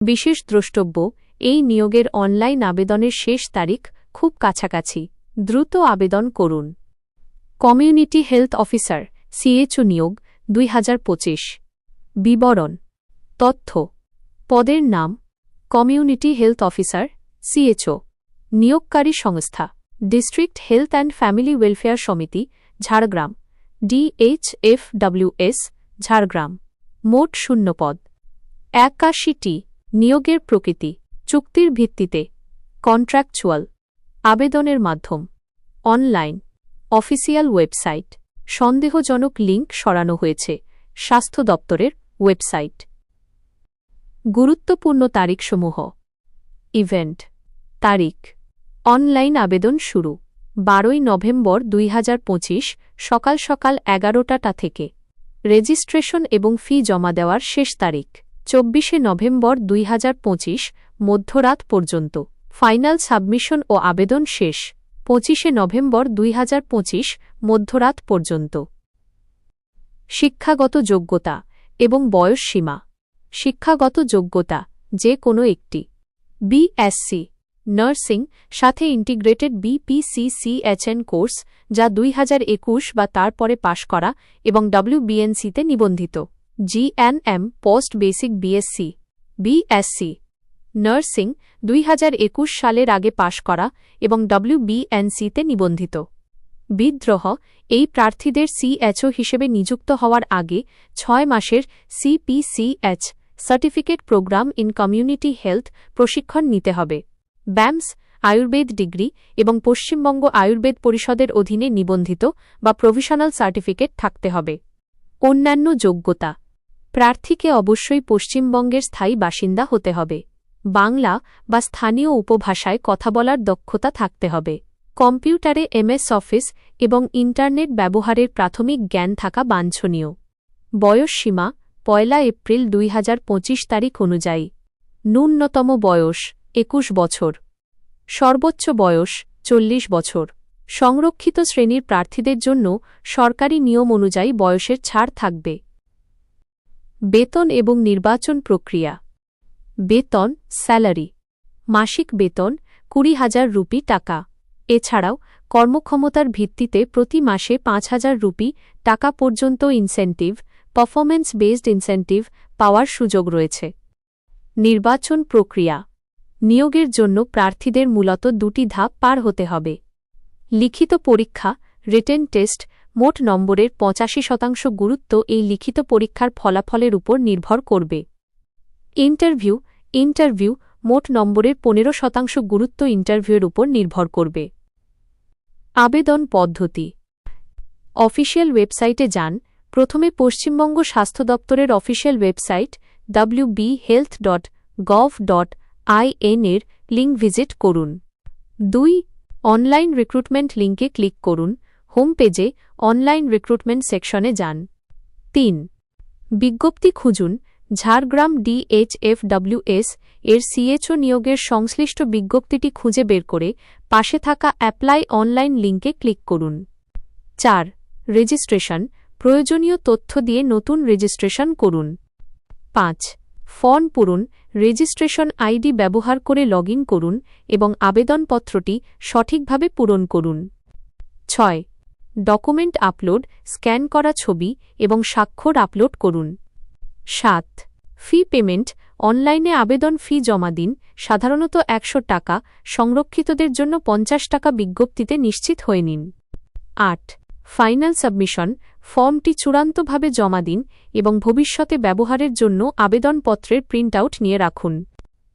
বিশেষ দ্রষ্টব্য, এই নিয়োগের অনলাইন আবেদনের শেষ তারিখ খুব কাছাকাছি। দ্রুত আবেদন করুন। কমিউনিটি হেলথ অফিসার সিএচও নিয়োগ 2025। বিবরণ। তথ্য। পদের নাম কমিউনিটি হেলথ অফিসার সিএচও। নিয়োগকারী সংস্থা district health and family welfare সমিতি, ঝাড়গ্রাম, DHFWS, ঝাড়গ্রাম। মোট শূন্যপদ 81টি। নিয়োগের প্রকৃতি চুক্তির ভিত্তিতে, কন্ট্রাকচুয়াল। আবেদনের মাধ্যম অনলাইন, অফিসিয়াল ওয়েবসাইট। সন্দেহজনক লিঙ্ক সরানো হয়েছে স্বাস্থ্য দপ্তরের ওয়েবসাইট। গুরুত্বপূর্ণ তারিখসমূহ। ইভেন্ট তারিখ। অনলাইন আবেদন শুরু 12 নভেম্বর 2025 সকাল সকাল 11টা থেকে। রেজিস্ট্রেশন এবং ফি জমা দেওয়ার শেষ তারিখ 24 নভেম্বর 2025 মধ্যরাত পর্যন্ত। ফাইনাল সাবমিশন ও আবেদন শেষ 25 নভেম্বর 2025 মধ্যরাত পর্যন্ত। শিক্ষাগত যোগ্যতা এবং বয়স সীমা। শিক্ষাগত যোগ্যতা যে কোনো একটি। BSc নার্সিং সাথে ইন্টিগ্রেটেড BPCCHN কোর্স, যা 2021 বা তার পরে পাশ করা এবং WBNC-তে নিবন্ধিত। GNM post basic BSc BSc nursing 2021 সালের আগে পাশ করা এবং WBNC-তে নিবন্ধিত। বিদ্রোহ এই প্রার্থীদের CHO হিসেবে নিযুক্ত হওয়ার আগে 6 মাসের CPCH certificate programme in community health প্রশিক্ষণ নিতে হবে। ব্যামস আয়ুর্বেদ ডিগ্রি এবং পশ্চিমবঙ্গ আয়ুর্বেদ পরিষদের অধীনে নিবন্ধিত বা প্রভিশনাল সার্টিফিকেট থাকতে হবে। অন্যান্য যোগ্যতা। প্রার্থীকে অবশ্যই পশ্চিমবঙ্গের স্থায়ী বাসিন্দা হতে হবে। বাংলা বা স্থানীয় উপভাষায় কথা বলার দক্ষতা থাকতে হবে। কম্পিউটারে MS অফিস এবং ইন্টারনেট ব্যবহারের প্রাথমিক জ্ঞান থাকা বাঞ্ছনীয়। বয়স সীমা 1 এপ্রিল 2025 তারিখ অনুযায়ী। ন্যূনতম বয়স 21 বছর। সর্বোচ্চ বয়স 40 বছর। সংরক্ষিত শ্রেণীর প্রার্থীদের জন্য সরকারি নিয়ম অনুযায়ী বয়সের ছাড় থাকবে। বেতন এবং নির্বাচন প্রক্রিয়া। বেতন স্যালারি মাসিক বেতন 20,000 রুপি টাকা। এছাড়াও কর্মক্ষমতার ভিত্তিতে প্রতি মাসে 5,000 রুপি টাকা পর্যন্ত ইনসেন্টিভ, পারফরম্যান্স বেসড ইনসেন্টিভ পাওয়ার সুযোগ রয়েছে। নির্বাচন প্রক্রিয়া। নিয়োগের জন্য প্রার্থীদের মূলত 2টি ধাপ পার হতে হবে। লিখিত পরীক্ষা রিটেন টেস্ট। মোট নম্বরের 85% গুরুত্ব এই লিখিত পরীক্ষার ফলাফলের উপর নির্ভর করবে। ইন্টারভিউ মোট নম্বরের 15% গুরুত্ব ইন্টারভিউয়ের উপর নির্ভর করবে। আবেদন পদ্ধতি। অফিসিয়াল ওয়েবসাইটে যান। প্রথমে পশ্চিমবঙ্গ স্বাস্থ্য দপ্তরের অফিসিয়াল ওয়েবসাইট wbhealth.gov.in এর লিঙ্ক ভিজিট করুন। 2 অনলাইন রিক্রুটমেন্ট লিঙ্কে ক্লিক করুন। হোম পেজে অনলাইন রিক্রুটমেন্ট সেকশনে যান। 3 বিজ্ঞপ্তি খুঁজুন। ঝাড়গ্রাম DHFWS এর CHO নিয়োগের সংশ্লিষ্ট বিজ্ঞপ্তিটি খুঁজে বের করে পাশে থাকা অ্যাপ্লাই অনলাইন লিঙ্কে ক্লিক করুন। 4 রেজিস্ট্রেশন প্রয়োজনীয় তথ্য দিয়ে নতুন রেজিস্ট্রেশন করুন। 5 ফর্ম পূরণ। রেজিস্ট্রেশন আইডি ব্যবহার করে লগইন করুন এবং আবেদনপত্রটি সঠিকভাবে পূরণ করুন। 6 ডকুমেন্ট আপলোড। স্ক্যান করা ছবি এবং স্বাক্ষর আপলোড করুন। 7 ফি পেমেন্ট। অনলাইনে আবেদন ফি জমা দিন, সাধারণত 100 টাকা। সংরক্ষিতদের জন্য 50 টাকা বিজ্ঞপ্তিতে নিশ্চিত হয়ে নিন। 8 ফাইনাল সাবমিশন। ফর্মটি চূড়ান্তভাবে জমা দিন এবং ভবিষ্যতে ব্যবহারের জন্য আবেদনপত্রের প্রিন্টআউট নিয়ে রাখুন।